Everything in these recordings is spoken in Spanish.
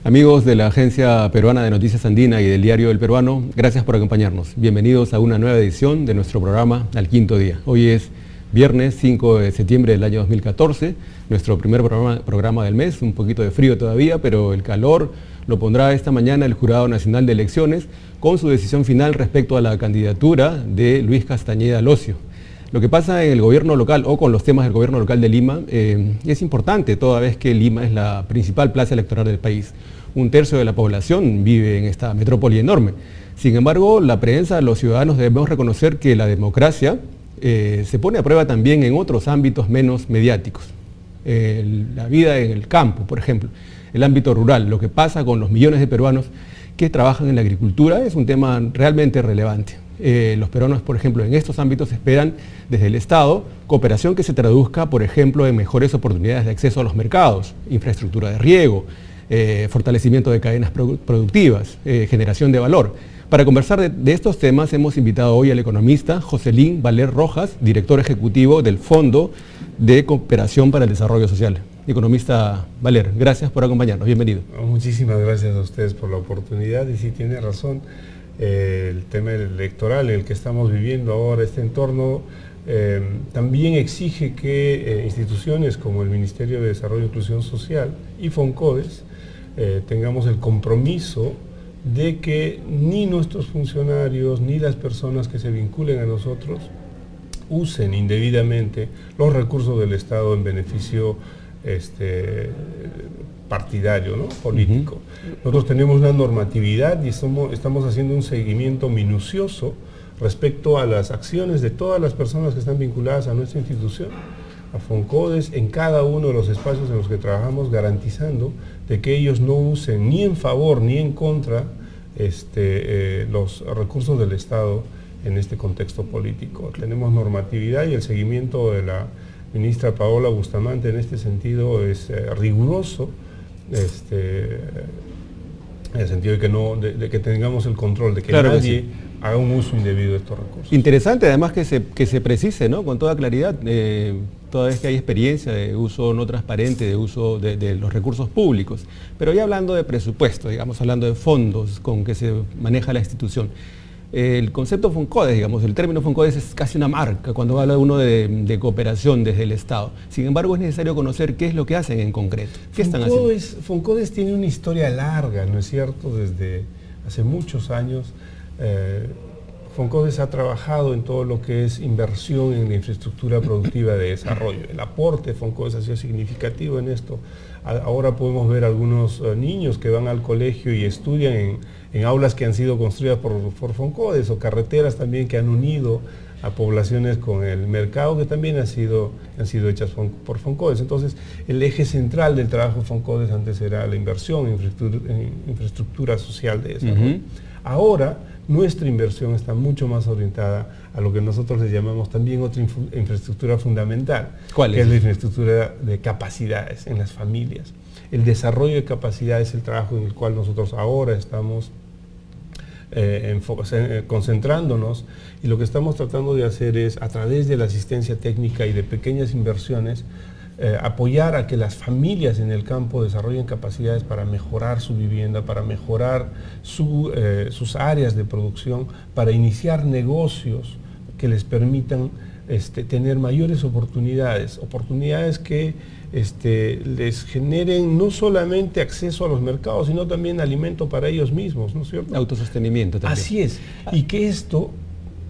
Amigos de la Agencia Peruana de Noticias Andina y del Diario El Peruano, gracias por acompañarnos. Bienvenidos a una nueva edición de nuestro programa Al Quinto Día. Hoy es viernes 5 de septiembre del año 2014, nuestro primer programa del mes, un poquito de frío todavía, pero el calor lo pondrá esta mañana el Jurado Nacional de Elecciones con su decisión final respecto a la candidatura de Luis Castañeda Locio. Lo que pasa en el gobierno local o con los temas del gobierno local de Lima es importante, toda vez que Lima es la principal plaza electoral del país. Un tercio de la población vive en esta metrópoli enorme. Sin embargo, la prensa, los ciudadanos debemos reconocer que la democracia se pone a prueba también en otros ámbitos menos mediáticos. La vida en el campo, por ejemplo, el ámbito rural, lo que pasa con los millones de peruanos que trabajan en la agricultura es un tema realmente relevante. Los peruanos, por ejemplo, en estos ámbitos esperan desde el Estado cooperación que se traduzca, por ejemplo, en mejores oportunidades de acceso a los mercados, infraestructura de riego, fortalecimiento de cadenas productivas, generación de valor. Para conversar de estos temas hemos invitado hoy al economista Joselín Valer Rojas, director ejecutivo del Fondo de Cooperación para el Desarrollo Social. Economista Valer, gracias por acompañarnos, bienvenido. Muchísimas gracias a ustedes por la oportunidad y sí tiene razón, el tema electoral en el que estamos viviendo ahora, este entorno también exige que instituciones como el Ministerio de Desarrollo e Inclusión Social y FONCODES tengamos el compromiso de que ni nuestros funcionarios ni las personas que se vinculen a nosotros usen indebidamente los recursos del Estado en beneficio partidario, ¿no? Político. Nosotros tenemos una normatividad y estamos haciendo un seguimiento minucioso respecto a las acciones de todas las personas que están vinculadas a nuestra institución, a FONCODES, en cada uno de los espacios en los que trabajamos, garantizando de que ellos no usen ni en favor ni en contra los recursos del Estado en este contexto político. Tenemos normatividad y el seguimiento de la ministra Paola Bustamante en este sentido es riguroso, en el sentido de que tengamos el control, de que claro nadie que sí haga un uso indebido de estos recursos. Interesante además que se precise, ¿no?, con toda claridad, toda vez que hay experiencia de uso no transparente, de uso de los recursos públicos. Pero ya hablando de presupuesto, digamos, hablando de fondos con que se maneja la institución, el concepto FONCODES, digamos, el término FONCODES es casi una marca cuando habla uno de cooperación desde el Estado. Sin embargo, es necesario conocer qué es lo que hacen en concreto. ¿Qué están haciendo? FONCODES tiene una historia larga, ¿no es cierto? Desde hace muchos años, FONCODES ha trabajado en todo lo que es inversión en la infraestructura productiva de desarrollo. El aporte de FONCODES ha sido significativo en esto. Ahora podemos ver algunos niños que van al colegio y estudian en aulas que han sido construidas por FONCODES, o carreteras también que han unido a poblaciones con el mercado que también han sido hechas por FONCODES. Entonces, el eje central del trabajo de FONCODES antes era la inversión en infraestructura social de desarrollo. Ahora, nuestra inversión está mucho más orientada a lo que nosotros le llamamos también otra infraestructura fundamental. ¿Cuál es? Que es la infraestructura de capacidades en las familias. El desarrollo de capacidades es el trabajo en el cual nosotros ahora estamos concentrándonos, y lo que estamos tratando de hacer es, a través de la asistencia técnica y de pequeñas inversiones, apoyar a que las familias en el campo desarrollen capacidades para mejorar su vivienda, para mejorar sus áreas de producción, para iniciar negocios que les permitan tener mayores oportunidades que les generen no solamente acceso a los mercados, sino también alimento para ellos mismos, ¿no es cierto? Autosostenimiento también. Así es, y que esto,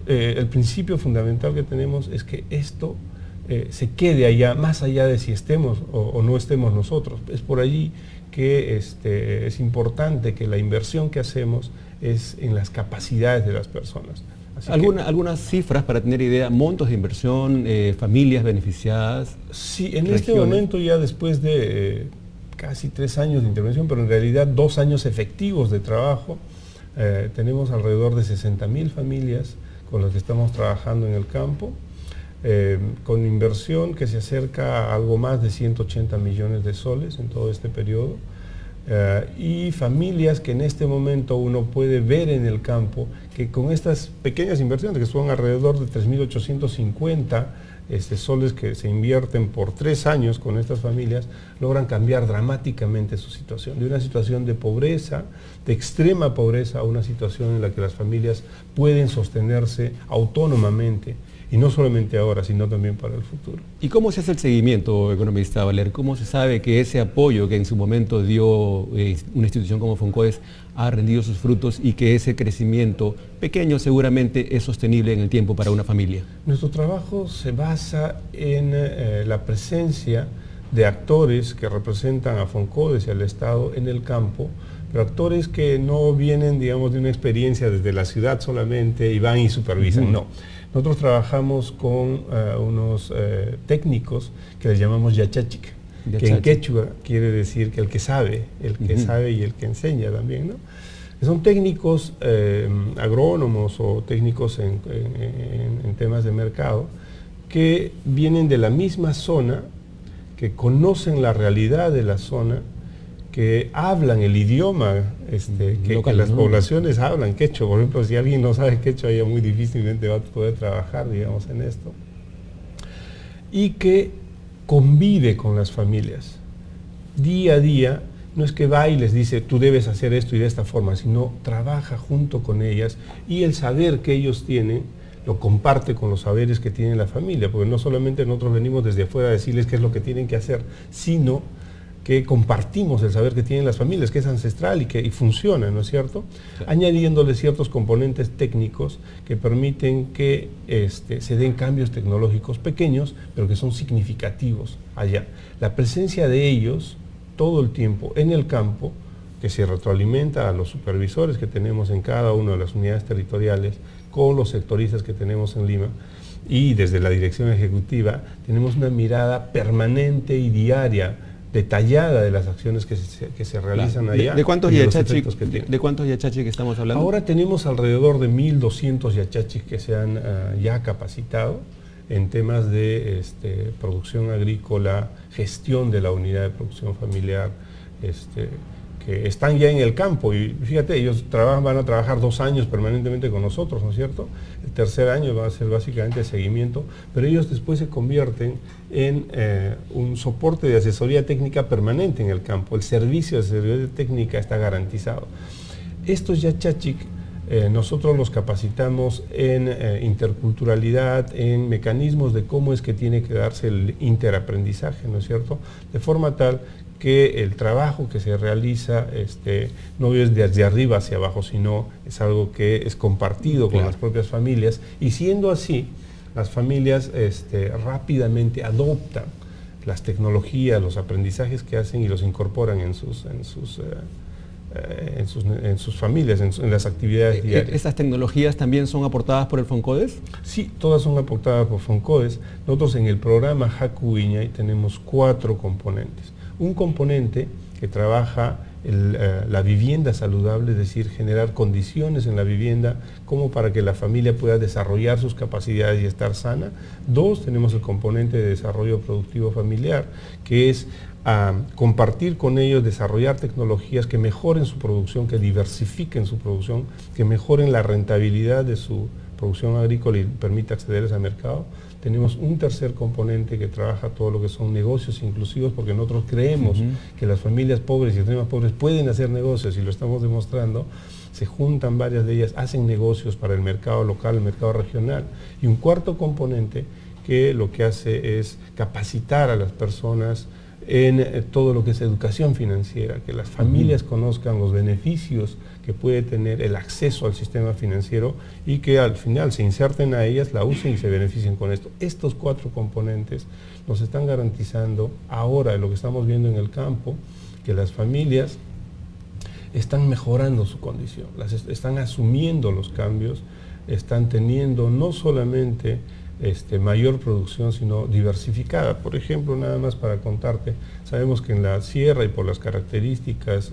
el principio fundamental que tenemos es que esto se quede allá, más allá de si estemos o no estemos nosotros. Es por allí que es importante que la inversión que hacemos es en las capacidades de las personas. Algunas cifras para tener idea, montos de inversión, familias beneficiadas. Sí, en este momento, ya después de casi 3 años de intervención, pero en realidad 2 años efectivos de trabajo, tenemos alrededor de 60.000 familias con las que estamos trabajando en el campo, con inversión que se acerca a algo más de 180 millones de soles en todo este periodo. y familias que en este momento uno puede ver en el campo que con estas pequeñas inversiones, que son alrededor de 3.850 soles que se invierten por 3 años con estas familias, logran cambiar dramáticamente su situación, de una situación de pobreza, de extrema pobreza, a una situación en la que las familias pueden sostenerse autónomamente, y no solamente ahora, sino también para el futuro. ¿Y cómo se hace el seguimiento, economista Valer? ¿Cómo se sabe que ese apoyo que en su momento dio una institución como Foncoes ha rendido sus frutos y que ese crecimiento pequeño seguramente es sostenible en el tiempo para una familia? Nuestro trabajo se basa en la presencia de actores que representan a Foncoes y al Estado en el campo, pero actores que no vienen, digamos, de una experiencia desde la ciudad solamente y van y supervisan, no. Nosotros trabajamos con unos técnicos que les llamamos yachachic, que en quechua quiere decir que el que sabe y el que enseña también, ¿no? Son técnicos agrónomos o técnicos en temas de mercado que vienen de la misma zona, que conocen la realidad de la zona, que hablan el idioma que las poblaciones hablan quechua. Por ejemplo, si alguien no sabe quechua, ella muy difícilmente va a poder trabajar, digamos, en esto. Y que convive con las familias. Día a día, no es que va y les dice, tú debes hacer esto y de esta forma, sino trabaja junto con ellas, y el saber que ellos tienen lo comparte con los saberes que tiene la familia, porque no solamente nosotros venimos desde afuera a decirles qué es lo que tienen que hacer, sino que compartimos el saber que tienen las familias, que es ancestral y funciona, ¿no es cierto? Sí. Añadiéndole ciertos componentes técnicos que permiten que se den cambios tecnológicos pequeños, pero que son significativos allá. La presencia de ellos todo el tiempo en el campo, que se retroalimenta a los supervisores que tenemos en cada una de las unidades territoriales, con los sectoristas que tenemos en Lima, y desde la dirección ejecutiva tenemos una mirada permanente y diaria, detallada de las acciones que se realizan allá. ¿De cuántos yachachi que estamos hablando? Ahora tenemos alrededor de 1.200 yachachis que se han ya capacitado en temas de producción agrícola, gestión de la unidad de producción familiar, que están ya en el campo, y fíjate, ellos van a trabajar 2 años permanentemente con nosotros, ¿no es cierto? El tercer año va a ser básicamente el seguimiento, pero ellos después se convierten en un soporte de asesoría técnica permanente en el campo. El servicio de asesoría técnica está garantizado. Estos yachachic nosotros los capacitamos en interculturalidad, en mecanismos de cómo es que tiene que darse el interaprendizaje, ¿no es cierto? De forma tal que el trabajo que se realiza no es desde arriba hacia abajo, sino es algo que es compartido con las propias familias, y siendo así, las familias rápidamente adoptan las tecnologías, los aprendizajes que hacen y los incorporan en sus familias, en las actividades diarias. ¿Estas tecnologías también son aportadas por el Foncoes? Sí, todas son aportadas por Foncoes. Nosotros en el programa Haku Iñay tenemos 4 componentes. Un componente que trabaja la vivienda saludable, es decir, generar condiciones en la vivienda como para que la familia pueda desarrollar sus capacidades y estar sana. 2, tenemos el componente de desarrollo productivo familiar, que es compartir con ellos, desarrollar tecnologías que mejoren su producción, que diversifiquen su producción, que mejoren la rentabilidad de su producción agrícola y permita acceder a ese mercado. Tenemos un tercer componente que trabaja todo lo que son negocios inclusivos, porque nosotros creemos que las familias pobres y extremas pobres pueden hacer negocios, y lo estamos demostrando. Se juntan varias de ellas, hacen negocios para el mercado local, el mercado regional. Y un cuarto componente que lo que hace es capacitar a las personas en todo lo que es educación financiera, que las familias conozcan los beneficios que puede tener el acceso al sistema financiero, y que al final se inserten a ellas, la usen y se beneficien con esto. Estos 4 componentes nos están garantizando ahora, lo que estamos viendo en el campo, que las familias están mejorando su condición, están asumiendo los cambios, están teniendo no solamente mayor producción, sino diversificada. Por ejemplo, nada más para contarte, sabemos que en la sierra, y por las características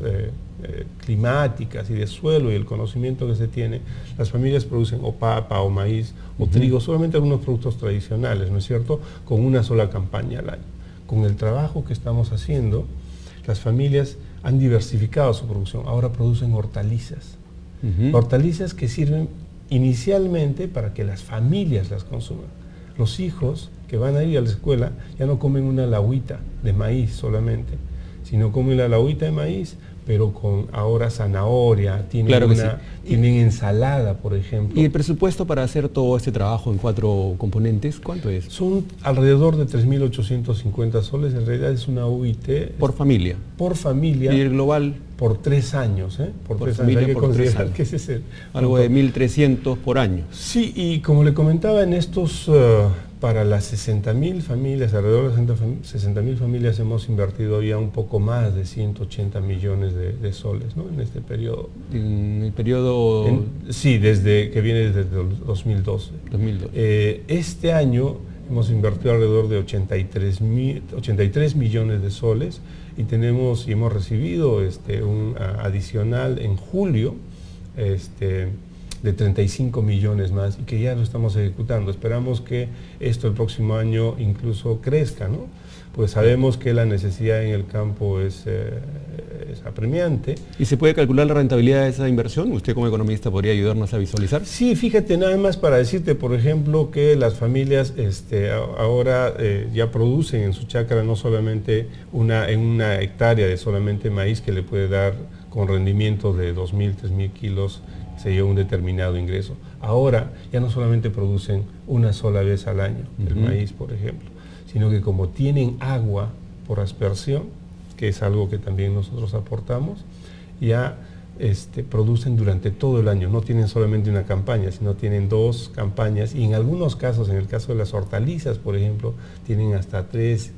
climáticas y de suelo y el conocimiento que se tiene, las familias producen o papa o maíz o trigo, solamente algunos productos tradicionales, ¿no es cierto?, con una sola campaña al año. Con el trabajo que estamos haciendo, las familias han diversificado su producción, ahora producen hortalizas. Hortalizas que sirven inicialmente para que las familias las consuman. Los hijos que van a ir a la escuela ya no comen una lagüita de maíz solamente, sino comen la lagüita de maíz, pero con ahora zanahoria, tienen ensalada, por ejemplo. ¿Y el presupuesto para hacer todo este trabajo en 4 componentes, cuánto es? Son alrededor de 3.850 soles, en realidad es una UIT. ¿Por familia? Por familia. ¿Y el global? Por 3 años, ¿eh? Por 3 años. Hay que considerar que ese es el algo de 1.300 por año. Sí, y como le comentaba, en estos, para las 60.000 familias, alrededor de 60.000 familias hemos invertido ya un poco más de 180 millones de soles, ¿no? En este periodo. ¿En el periodo? Sí, que viene desde 2012. Este año hemos invertido alrededor de 83 millones de soles y hemos recibido un adicional en julio de 35 millones más y que ya lo estamos ejecutando. Esperamos que esto el próximo año incluso crezca, ¿no? Pues sabemos que la necesidad en el campo es apremiante. ¿Y se puede calcular la rentabilidad de esa inversión? ¿Usted como economista podría ayudarnos a visualizar? Sí, fíjate, nada más para decirte, por ejemplo, que las familias ahora ya producen en su chacra no solamente en una hectárea de solamente maíz que le puede dar con rendimiento de 2.000, 3.000 kilos, se lleva un determinado ingreso. Ahora ya no solamente producen una sola vez al año el maíz, por ejemplo, sino que como tienen agua por aspersión, que es algo que también nosotros aportamos, ya producen durante todo el año. No tienen solamente una campaña, sino tienen 2 campañas y en algunos casos, en el caso de las hortalizas, por ejemplo, tienen hasta 3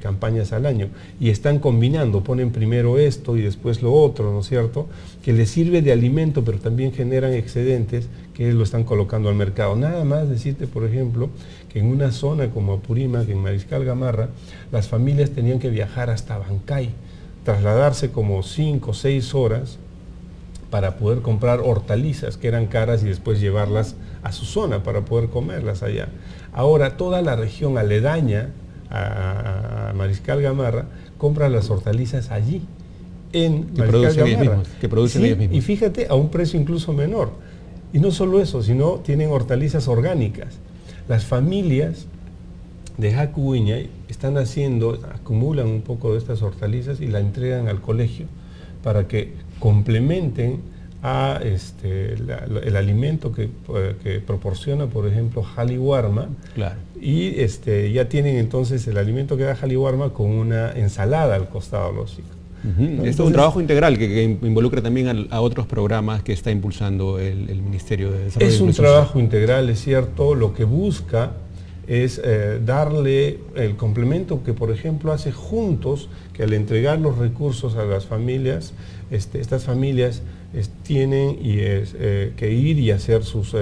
campañas al año y están combinando, ponen primero esto y después lo otro, ¿no es cierto?, que les sirve de alimento, pero también generan excedentes que lo están colocando al mercado. Nada más decirte, por ejemplo, que en una zona como Apurímac, en Mariscal Gamarra, las familias tenían que viajar hasta Bancay, trasladarse como 5 o 6 horas para poder comprar hortalizas que eran caras y después llevarlas a su zona para poder comerlas allá. Ahora toda la región aledaña a Mariscal Gamarra compra las hortalizas allí, en Mariscal Gamarra. Que producen ellos mismos. Y fíjate, a un precio incluso menor. Y no solo eso, sino tienen hortalizas orgánicas. Las familias de Jacuiñay acumulan un poco de estas hortalizas y la entregan al colegio para que complementen a el alimento que proporciona, por ejemplo, Jaliwarma. Claro. Y ya tienen entonces el alimento que da Jaliwarma con una ensalada al costado, lógico. Esto es un trabajo integral que involucra también a otros programas que está impulsando el Ministerio de Desarrollo. Es un trabajo integral, es cierto. Lo que busca es darle el complemento que, por ejemplo, hace Juntos, que al entregar los recursos a las familias, estas familias tienen que ir y hacer sus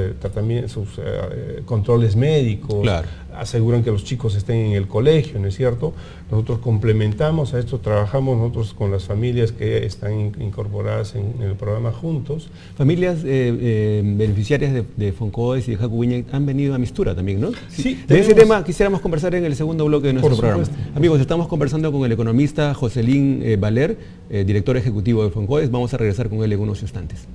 controles médicos, claro, aseguran que los chicos estén en el colegio, ¿no es cierto? Nosotros complementamos a esto, trabajamos nosotros con las familias que están incorporadas en el programa Juntos. Familias beneficiarias de Foncodes y de Jacuiñay han venido a Mistura también, ¿no? Sí. De ese tema quisiéramos conversar en el segundo bloque de nuestro programa. Amigos, estamos conversando con el economista Joselín Valer, director ejecutivo de Foncodes. Vamos a regresar con él en unos instantes.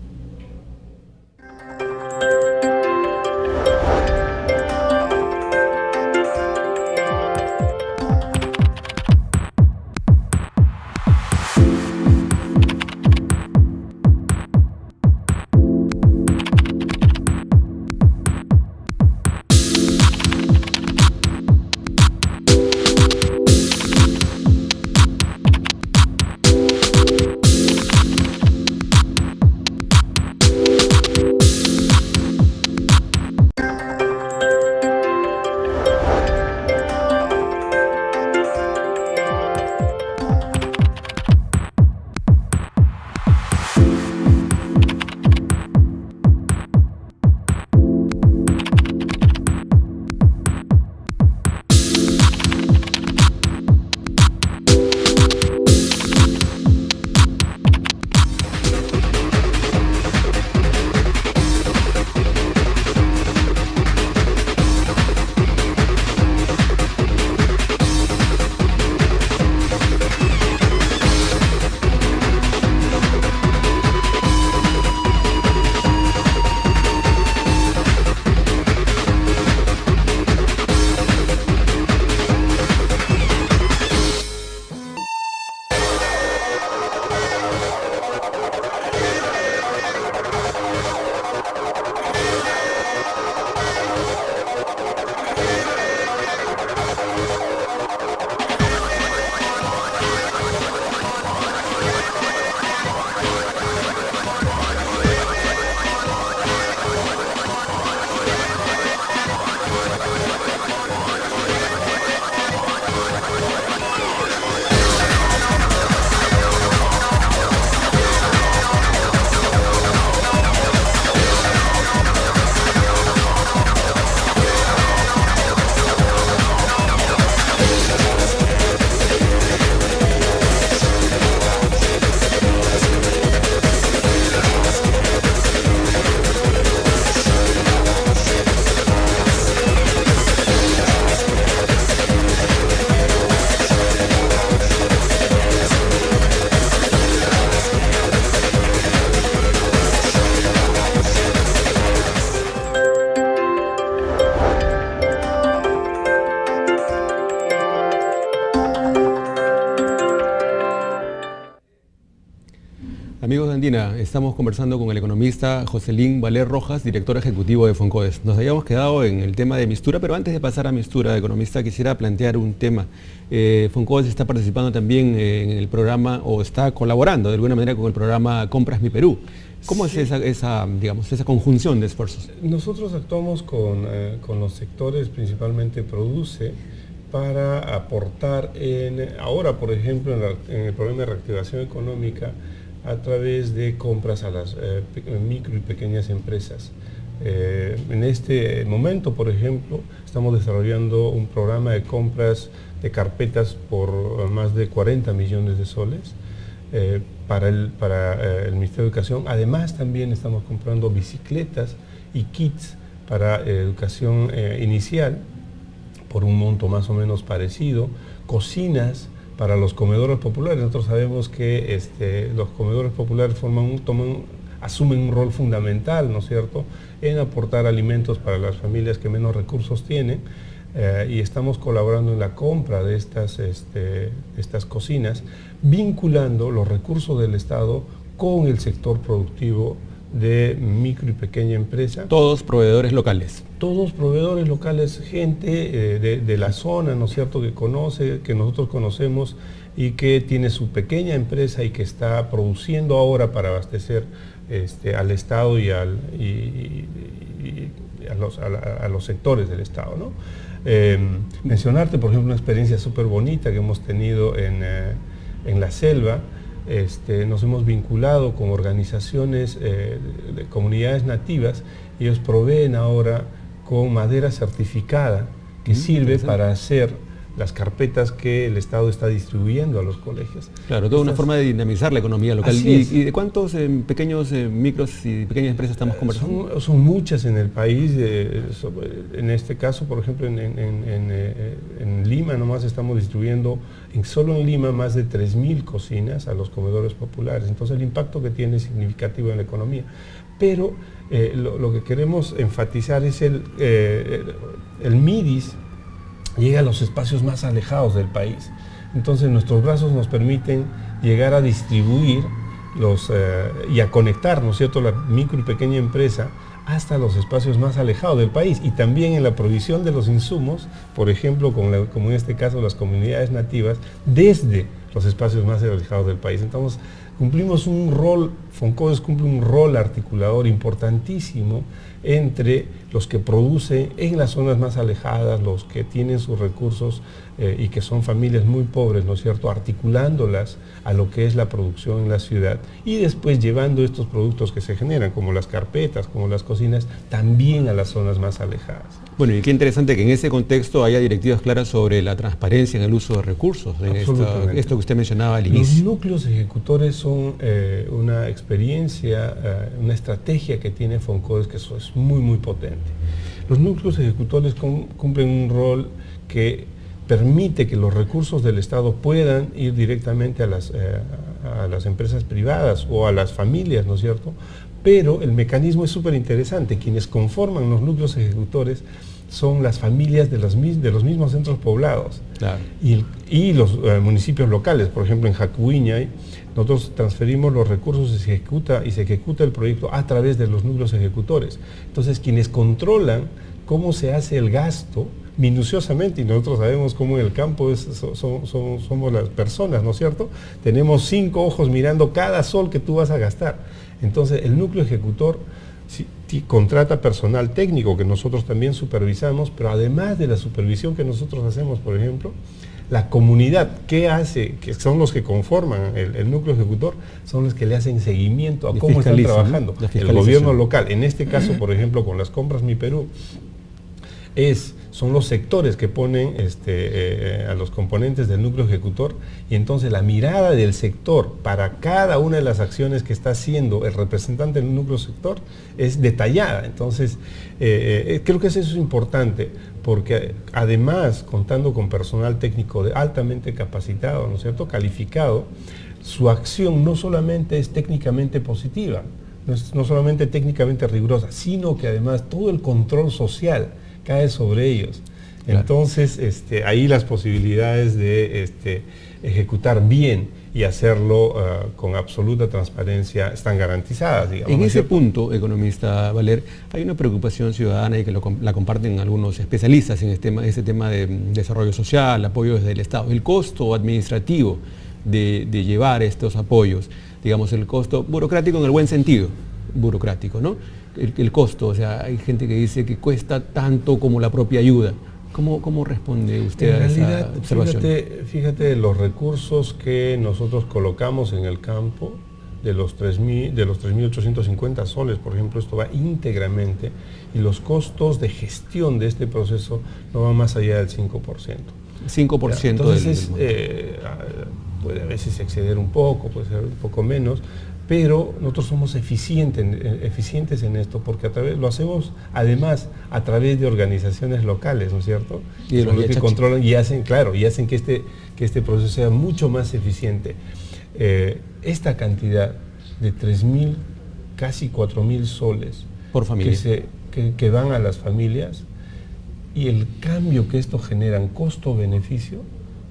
Amigos de Andina, estamos conversando con el economista Jocelyn Valer Rojas, director ejecutivo de Foncodes. Nos habíamos quedado en el tema de Mistura, pero antes de pasar a Mistura, economista, quisiera plantear un tema. Foncodes está participando también en el programa, o está colaborando de alguna manera con el programa Compras Mi Perú. ¿Cómo es esa conjunción de esfuerzos? Nosotros actuamos con los sectores, principalmente Produce, para aportar ahora, por ejemplo, en el programa de reactivación económica, a través de compras a las micro y pequeñas empresas. En este momento, por ejemplo, estamos desarrollando un programa de compras de carpetas por más de 40 millones de soles para el Ministerio de Educación. Además, también estamos comprando bicicletas y kits para educación inicial por un monto más o menos parecido, cocinas para los comedores populares. Nosotros sabemos que los comedores populares asumen un rol fundamental, ¿no es cierto?, en aportar alimentos para las familias que menos recursos tienen, y estamos colaborando en la compra de estas cocinas, vinculando los recursos del Estado con el sector productivo de micro y pequeña empresa. Todos proveedores locales. Todos proveedores locales, gente de la zona, ¿no es cierto?, que nosotros conocemos y que tiene su pequeña empresa y que está produciendo ahora para abastecer al Estado y a los sectores del Estado, ¿no? Mencionarte, por ejemplo, una experiencia súper bonita que hemos tenido en la selva. Nos hemos vinculado con organizaciones de comunidades nativas y ellos proveen ahora con madera certificada que sirve para hacer las carpetas que el Estado está distribuyendo a los colegios. Claro, toda una forma de dinamizar la economía local. ¿Y de cuántos pequeños micros y pequeñas empresas estamos conversando? Son muchas en el país. En este caso, por ejemplo, en Lima nomás estamos distribuyendo, solo en Lima, más de 3.000 cocinas a los comedores populares. Entonces el impacto que tiene es significativo en la economía. Pero lo que queremos enfatizar es el MIDIS llega a los espacios más alejados del país. Entonces nuestros brazos nos permiten llegar a distribuir y a conectar, ¿no es cierto?, la micro y pequeña empresa hasta los espacios más alejados del país, y también en la provisión de los insumos, por ejemplo, como en este caso las comunidades nativas, desde los espacios más alejados del país. Entonces cumplimos un rol, Foncodes cumple un rol articulador importantísimo entre los que producen en las zonas más alejadas, los que tienen sus recursos y que son familias muy pobres, ¿no es cierto?, articulándolas a lo que es la producción en la ciudad, y después llevando estos productos que se generan, como las carpetas, como las cocinas, también a las zonas más alejadas. Bueno, y qué interesante que en ese contexto haya directivas claras sobre la transparencia en el uso de recursos, en esto que usted mencionaba al inicio. Los núcleos ejecutores son una experiencia, una estrategia que tiene Foncodes que es muy, muy potente. Los núcleos ejecutores cumplen un rol que permite que los recursos del Estado puedan ir directamente a las empresas privadas o a las familias, ¿no es cierto? Pero el mecanismo es súper interesante. Quienes conforman los núcleos ejecutores son las familias de los mismos centros poblados. Claro. Y los municipios locales. Por ejemplo, en Jacuiñay, nosotros transferimos los recursos y se ejecuta el proyecto a través de los núcleos ejecutores. Entonces, quienes controlan cómo se hace el gasto minuciosamente, y nosotros sabemos cómo en el campo somos las personas, ¿no es cierto? Tenemos 5 ojos mirando cada sol que tú vas a gastar. Entonces, el núcleo ejecutor contrata personal técnico que nosotros también supervisamos, pero además de la supervisión que nosotros hacemos, por ejemplo, la comunidad, ¿qué hace? Que son los que conforman el núcleo ejecutor, son los que le hacen seguimiento a cómo están trabajando. El gobierno local, en este caso, por ejemplo, con las compras Mi Perú, son los sectores que ponen a los componentes del núcleo ejecutor, y entonces la mirada del sector para cada una de las acciones que está haciendo el representante del núcleo sector es detallada. Entonces, creo que eso es importante, porque además, contando con personal técnico altamente capacitado, ¿no es cierto?, calificado, su acción no solamente es técnicamente positiva, no solamente técnicamente rigurosa, sino que además todo el control social cae sobre ellos. Claro. Entonces, ahí las posibilidades de ejecutar bien y hacerlo con absoluta transparencia, están garantizadas, digamos. En ese punto, economista Valer, hay una preocupación ciudadana y que la comparten algunos especialistas en este tema de desarrollo social, apoyo desde el Estado. El costo administrativo de llevar estos apoyos, digamos, el costo burocrático en el buen sentido, burocrático, ¿no? El costo, o sea, hay gente que dice que cuesta tanto como la propia ayuda. ¿Cómo responde usted a esa observación? Fíjate los recursos que nosotros colocamos en el campo, de los 3.850 soles, por ejemplo, esto va íntegramente, y los costos de gestión de este proceso no van más allá del 5%. 5%. Entonces, puede a veces exceder un poco, puede ser un poco menos, pero nosotros somos eficientes en esto porque lo hacemos además a través de organizaciones locales, ¿no es cierto? Y son los que controlan y hacen que este proceso sea mucho más eficiente. Esta cantidad de 3.000, casi 4.000 soles por familia que van a las familias y el cambio que esto genera en costo-beneficio,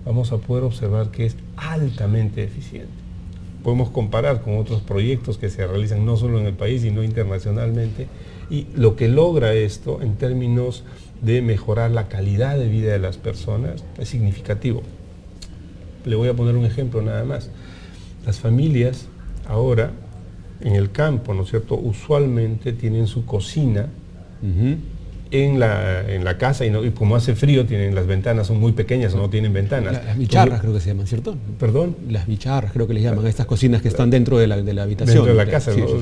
vamos a poder observar que es altamente eficiente. Podemos comparar con otros proyectos que se realizan no solo en el país, sino internacionalmente, y lo que logra esto en términos de mejorar la calidad de vida de las personas es significativo. Le voy a poner un ejemplo nada más. Las familias ahora en el campo, ¿no es cierto?, usualmente tienen su cocina en la casa y como hace frío, las ventanas son muy pequeñas o no tienen ventanas. Las bicharras creo que se llaman, ¿cierto? ¿Perdón? Las bicharras creo que les llaman, estas cocinas que están dentro de la habitación. Dentro de la casa, sí, ¿no? Sí.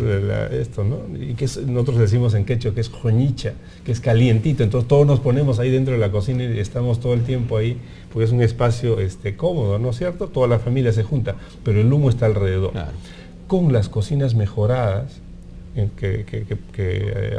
¿no? Y que nosotros decimos en quechua que es joñicha, que es calientito, entonces todos nos ponemos ahí dentro de la cocina y estamos todo el tiempo ahí, porque es un espacio cómodo, ¿no es cierto? Toda la familia se junta, pero el humo está alrededor. Claro. Con las cocinas mejoradas, que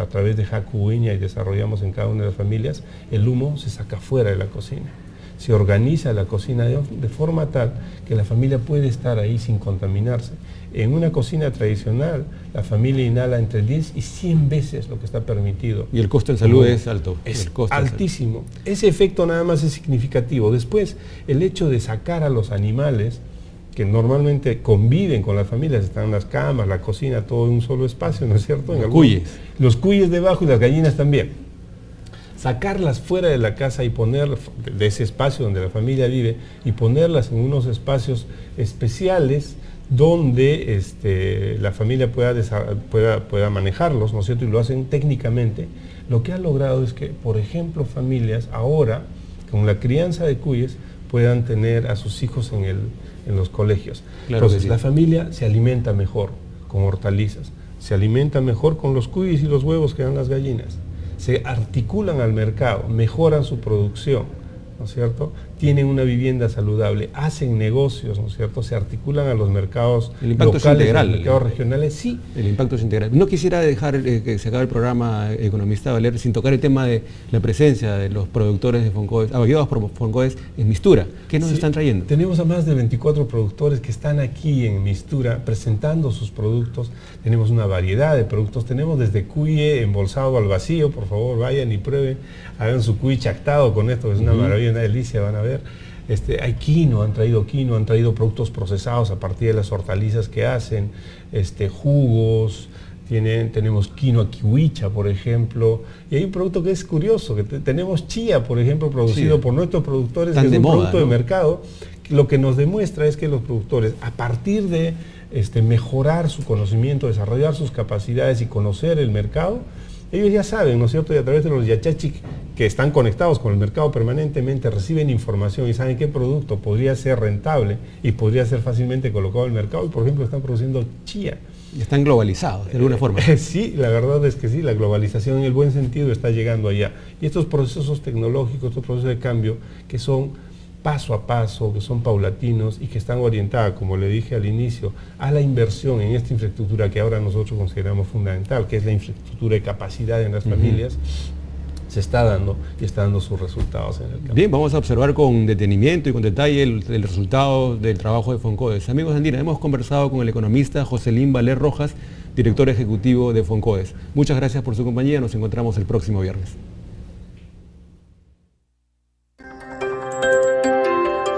a través de Jacuiña y desarrollamos en cada una de las familias, el humo se saca fuera de la cocina. Se organiza la cocina de forma tal que la familia puede estar ahí sin contaminarse. En una cocina tradicional, la familia inhala entre 10 y 100 veces lo que está permitido. Y el costo en salud es alto. Es altísimo. Ese efecto nada más es significativo. Después, el hecho de sacar a los animales que normalmente conviven con las familias, están en las camas, la cocina, todo en un solo espacio, ¿no es cierto? Los cuyes debajo y las gallinas también. Sacarlas fuera de la casa y ponerlas, de ese espacio donde la familia vive, y ponerlas en unos espacios especiales donde la familia pueda manejarlos, ¿no es cierto? Y lo hacen técnicamente. Lo que ha logrado es que, por ejemplo, familias ahora, con la crianza de cuyes, puedan tener a sus hijos en los colegios. Claro. Entonces, la familia se alimenta mejor con hortalizas, se alimenta mejor con los cuyes y los huevos que dan las gallinas, se articulan al mercado, mejoran su producción, ¿no es cierto? Tienen una vivienda saludable, hacen negocios, ¿no es cierto? Se articulan a los mercados locales, a los mercados regionales, sí. El impacto es integral. No quisiera dejar que se acabe el programa, economista Valer, sin tocar el tema de la presencia de los productores de Foncodes, apoyados por Foncodes en Mistura. ¿Qué nos están trayendo? Tenemos a más de 24 productores que están aquí en Mistura presentando sus productos. Tenemos una variedad de productos. Tenemos desde cuy embolsado al vacío, por favor, vayan y prueben, hagan su cuy chactado con esto, que es una maravilla, una delicia, van a ver. Hay quinoa, han traído productos procesados a partir de las hortalizas que hacen, jugos, tenemos quinoa kiwicha, por ejemplo, y hay un producto que es curioso, que tenemos chía, por ejemplo, producido por nuestros productores, que es un producto de mercado. Lo que nos demuestra es que los productores, a partir de mejorar su conocimiento, desarrollar sus capacidades y conocer el mercado, ellos ya saben, ¿no es cierto? Y a través de los yachachic que están conectados con el mercado permanentemente, reciben información y saben qué producto podría ser rentable y podría ser fácilmente colocado en el mercado. Y por ejemplo, están produciendo chía. Y están globalizados, de alguna forma. Sí, la verdad es que sí, la globalización en el buen sentido está llegando allá. Y estos procesos tecnológicos, estos procesos de cambio, que son paso a paso, que son paulatinos y que están orientadas, como le dije al inicio, a la inversión en esta infraestructura que ahora nosotros consideramos fundamental, que es la infraestructura de capacidad en las familias, se está dando y está dando sus resultados en el campo. Bien, vamos a observar con detenimiento y con detalle el resultado del trabajo de Foncodes. Amigos de Andina, hemos conversado con el economista Joselín Valer Rojas, director ejecutivo de Foncodes. Muchas gracias por su compañía, nos encontramos el próximo viernes.